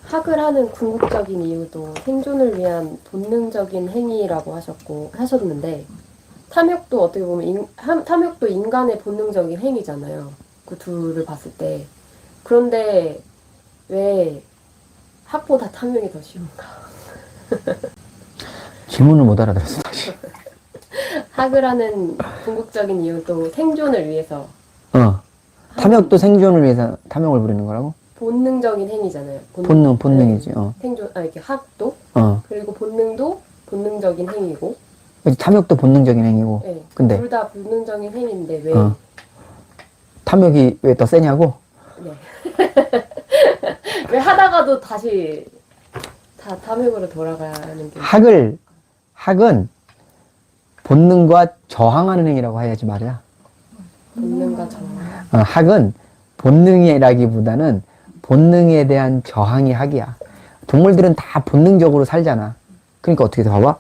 학을 하는 궁극적인 이유도 생존을 위한 본능적인 행위라고 하셨는데, 탐욕도 어떻게 보면, 탐욕도 인간의 본능적인 행위잖아요. 그 둘을 봤을 때. 그런데 왜 학보다 탐욕이 더 쉬운가? 질문을 못 알아들었어, 다시. 학을 하는 궁극적인 이유도 생존을 위해서. 탐욕도 생존을 위해서 탐욕을 부리는 거라고? 본능적인 행위잖아요. 본능이지, 생존, 이렇게 학도, 어. 그리고 본능도 본능적인 행위고, 탐욕도 본능적인 행위고. 네, 근데, 둘 다 본능적인 행위인데 왜? 탐욕이 왜 더 세냐고? 네. 왜 하다가도 다시 다 탐욕으로 돌아가는 게? 학은 본능과 저항하는 행위라고 해야지 말이야. 본능과 정황. 학은 본능이라기보다는 본능에 대한 저항이 학이야. 동물들은 다 본능적으로 살잖아. 그러니까 어떻게 돼? 봐봐.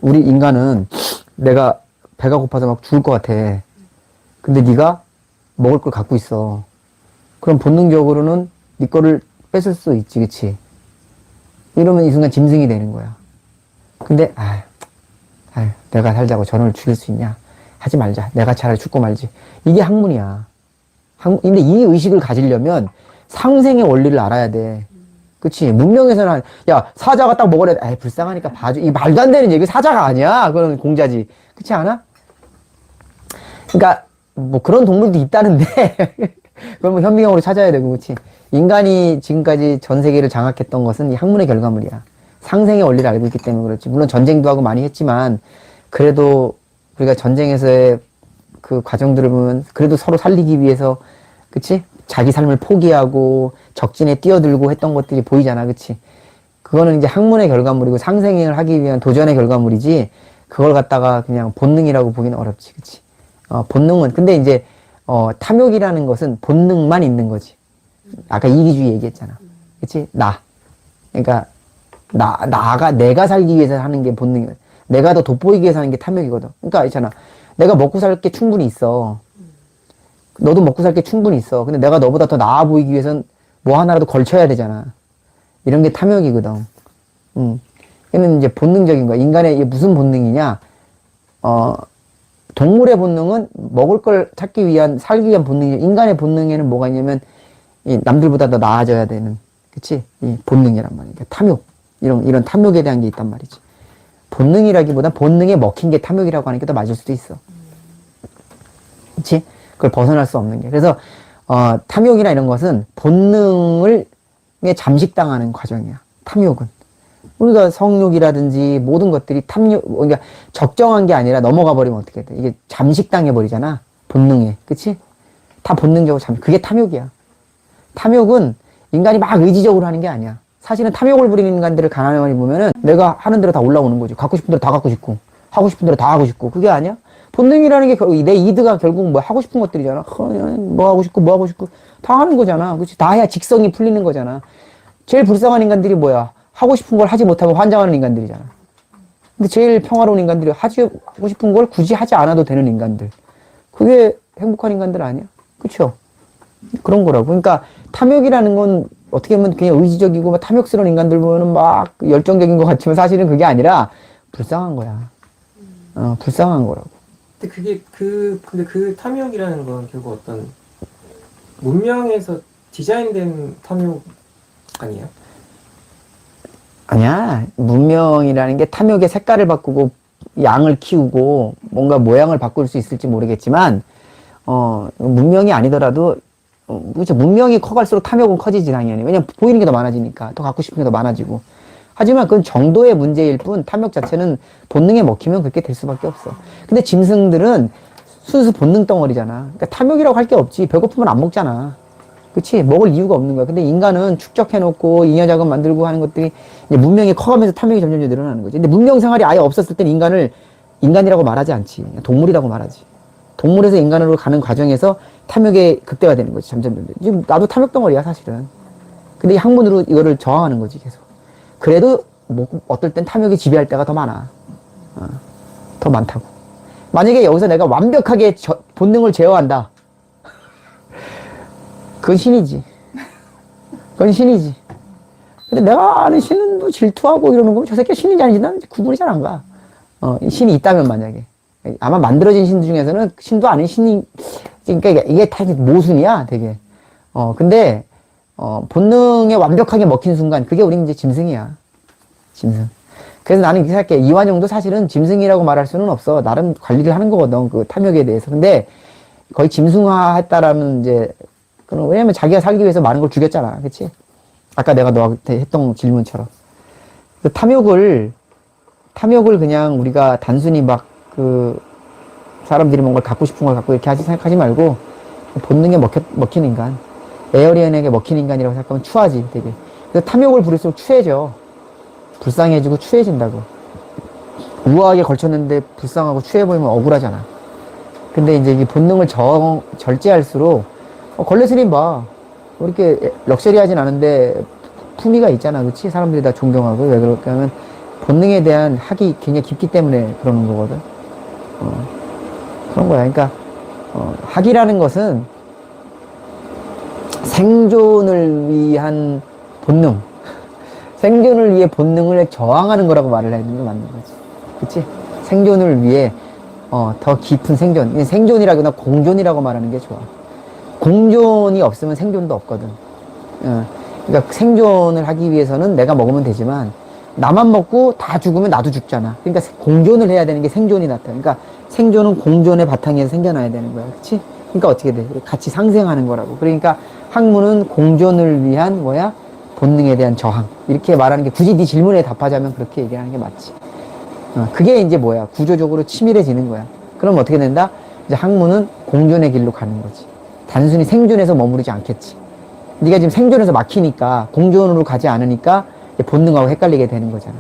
우리 인간은 내가 배가 고파서 막 죽을 것 같아. 근데 네가 먹을 걸 갖고 있어. 그럼 본능적으로는 네 거를 뺏을 수 있지, 그치? 이러면 이 순간 짐승이 되는 거야. 근데 내가 살자고 저놈을 죽일 수 있냐? 하지 말자. 내가 차라리 죽고 말지. 이게 학문이야. 근데 이 의식을 가지려면 상생의 원리를 알아야 돼. 그치? 문명에서는, 야, 사자가 딱 먹으래. 에이, 불쌍하니까 봐줘. 이 말도 안 되는 얘기. 사자가 아니야. 그건 공자지. 그렇지 않아? 그러니까, 뭐 그런 동물도 있다는데, 그건 뭐 현미경으로 찾아야 되고, 그치? 인간이 지금까지 전 세계를 장악했던 것은 이 학문의 결과물이야. 상생의 원리를 알고 있기 때문에 그렇지. 물론 전쟁도 하고 많이 했지만, 그래도 우리가 전쟁에서의 그 과정들을 보면, 그래도 서로 살리기 위해서, 그치? 자기 삶을 포기하고 적진에 뛰어들고 했던 것들이 보이잖아. 그치? 그거는 이제 학문의 결과물이고 상생을 하기 위한 도전의 결과물이지 그걸 갖다가 그냥 본능이라고 보기는 어렵지. 그치? 본능은 근데 이제 탐욕이라는 것은 본능만 있는 거지. 아까 이기주의 얘기했잖아. 그치? 그러니까 내가 살기 위해서 하는 게 본능이야. 내가 더 돋보이기 위해서 하는 게 탐욕이거든. 그러니까 있잖아. 내가 먹고 살 게 충분히 있어. 너도 먹고 살 게 충분히 있어. 근데 내가 너보다 더 나아 보이기 위해선 뭐 하나라도 걸쳐야 되잖아. 이런 게 탐욕이거든. 얘는 이제 본능적인 거야. 인간의 이게 무슨 본능이냐? 동물의 본능은 먹을 걸 찾기 위한, 살기 위한 본능이죠. 인간의 본능에는 뭐가 있냐면, 이 남들보다 더 나아져야 되는, 그치? 이 본능이란 말이야. 그러니까 탐욕. 이런 탐욕에 대한 게 있단 말이지. 본능이라기보다 본능에 먹힌 게 탐욕이라고 하는 게 더 맞을 수도 있어. 그치? 그걸 벗어날 수 없는 게. 그래서, 탐욕이나 이런 것은 본능을 잠식당하는 과정이야. 탐욕은. 우리가 성욕이라든지 모든 것들이 그러니까 적정한 게 아니라 넘어가 버리면 어떻게 돼? 이게 잠식당해 버리잖아. 본능에. 그치? 다 본능적으로 그게 탐욕이야. 탐욕은 인간이 막 의지적으로 하는 게 아니야. 사실은 탐욕을 부리는 인간들을 가만히 보면은 내가 하는 대로 다 올라오는 거지. 갖고 싶은 대로 다 갖고 싶고, 하고 싶은 대로 다 하고 싶고. 그게 아니야? 본능이라는 게 내 이드가 결국 뭐 하고 싶은 것들이잖아. 뭐 하고 싶고 다 하는 거잖아. 그치? 다 해야 직성이 풀리는 거잖아. 제일 불쌍한 인간들이 뭐야? 하고 싶은 걸 하지 못하고 환장하는 인간들이잖아. 근데 제일 평화로운 인간들이 하고 싶은 걸 굳이 하지 않아도 되는 인간들. 그게 행복한 인간들 아니야? 그쵸? 그런 거라고. 그러니까 탐욕이라는 건 어떻게 보면 그냥 의지적이고 막 탐욕스러운 인간들 보면은 막 열정적인 것 같지만 사실은 그게 아니라 불쌍한 거야. 불쌍한 거라고. 근데 그 탐욕이라는 건 결국 어떤 문명에서 디자인된 탐욕 아니에요? 아니야. 문명이라는 게 탐욕의 색깔을 바꾸고 양을 키우고 뭔가 모양을 바꿀 수 있을지 모르겠지만 문명이 아니더라도 그렇죠. 문명이 커갈수록 탐욕은 커지지 당연히. 왜냐면 보이는 게 더 많아지니까 더 갖고 싶은 게 더 많아지고. 하지만 그건 정도의 문제일 뿐 탐욕 자체는 본능에 먹히면 그렇게 될 수밖에 없어. 근데 짐승들은 순수 본능 덩어리잖아. 그러니까 탐욕이라고 할 게 없지. 배고프면 안 먹잖아. 그치? 먹을 이유가 없는 거야. 근데 인간은 축적해놓고 잉여자금 만들고 하는 것들이 이제 문명이 커가면서 탐욕이 점점 늘어나는 거지. 근데 문명 생활이 아예 없었을 땐 인간을 인간이라고 말하지 않지. 동물이라고 말하지. 동물에서 인간으로 가는 과정에서 탐욕의 극대화되는 거지. 점점. 지금 나도 탐욕 덩어리야, 사실은. 근데 이 학문으로 이거를 저항하는 거지, 계속. 그래도 뭐 어떨 땐 탐욕이 지배할 때가 더 많아. 더 많다고. 만약에 여기서 내가 완벽하게 본능을 제어한다. 그건 신이지. 그건 신이지. 근데 내가 아는 신은 또 질투하고 이러는 거면 저 새끼가 신인지 아닌지 난 구분이 잘 안 가. 이 신이 있다면 만약에. 아마 만들어진 신 중에서는 신도 아닌 신이, 그러니까 이게 다 모순이야, 되게. 근데, 본능에 완벽하게 먹힌 순간, 그게 우리 이제 짐승이야. 짐승. 그래서 나는 이렇게 생각해. 이완용도 사실은 짐승이라고 말할 수는 없어. 나름 관리를 하는 거거든, 그 탐욕에 대해서. 근데 거의 짐승화 했다라면 이제, 왜냐면 자기가 살기 위해서 많은 걸 죽였잖아. 그치? 아까 내가 너한테 했던 질문처럼. 그 탐욕을 그냥 우리가 단순히 막 사람들이 뭔가 갖고 싶은 걸 갖고 이렇게 생각하지 말고, 본능에 먹힌 인간, 에어리언에게 먹힌 인간이라고 생각하면 추하지, 되게. 그래서 탐욕을 부릴수록 추해져. 불쌍해지고 추해진다고. 우아하게 걸쳤는데 불쌍하고 추해 보이면 억울하잖아. 근데 이제 이 본능을 절제할수록, 걸레스님 봐. 뭐 이렇게 럭셔리하진 않은데 품위가 있잖아. 그치? 사람들이 다 존경하고. 왜 그럴까 하면 본능에 대한 학이 굉장히 깊기 때문에 그러는 거거든. 그런 거야. 그러니까, 학이라는 것은 생존을 위한 본능. 생존을 위해 본능을 저항하는 거라고 말을 해야 되는 게 맞는 거지. 그치? 생존을 위해, 더 깊은 생존. 생존이라거나 공존이라고 말하는 게 좋아. 공존이 없으면 생존도 없거든. 그러니까 생존을 하기 위해서는 내가 먹으면 되지만, 나만 먹고 다 죽으면 나도 죽잖아. 그러니까 공존을 해야 되는 게 생존이 나타나. 그러니까 생존은 공존의 바탕에서 생겨나야 되는 거야. 그치? 그러니까 어떻게 돼? 같이 상생하는 거라고. 그러니까 학문은 공존을 위한 본능에 대한 저항. 이렇게 말하는 게 굳이 네 질문에 답하자면 그렇게 얘기하는 게 맞지. 그게 이제 구조적으로 치밀해지는 거야. 그럼 어떻게 된다? 이제 학문은 공존의 길로 가는 거지. 단순히 생존에서 머무르지 않겠지. 네가 지금 생존에서 막히니까 공존으로 가지 않으니까 본능하고 헷갈리게 되는 거잖아.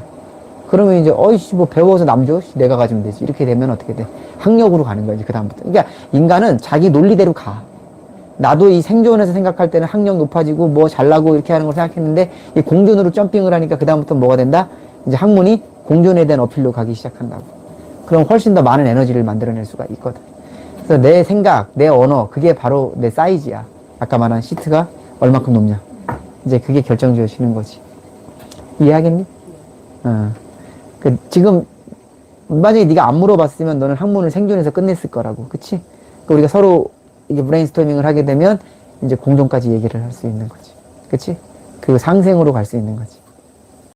그러면 이제 뭐 배워서 남 줘? 내가 가지면 되지. 이렇게 되면 어떻게 돼? 학력으로 가는 거야, 이제 그다음부터. 그러니까 인간은 자기 논리대로 가. 나도 이 생존에서 생각할 때는 학력 높아지고 뭐 잘나고 이렇게 하는 걸 생각했는데 이 공존으로 점핑을 하니까 그다음부터 뭐가 된다? 이제 학문이 공존에 대한 어필로 가기 시작한다고. 그럼 훨씬 더 많은 에너지를 만들어낼 수가 있거든. 그래서 내 생각, 내 언어, 그게 바로 내 사이즈야. 아까 말한 시트가 얼마큼 높냐. 이제 그게 결정지어지는 거지. 이해하겠니? 지금 만약에 네가 안 물어봤으면 너는 학문을 생존해서 끝냈을 거라고. 그치? 우리가 서로 이게 브레인스토밍을 하게 되면 이제 공존까지 얘기를 할 수 있는 거지. 그치? 그 상생으로 갈 수 있는 거지.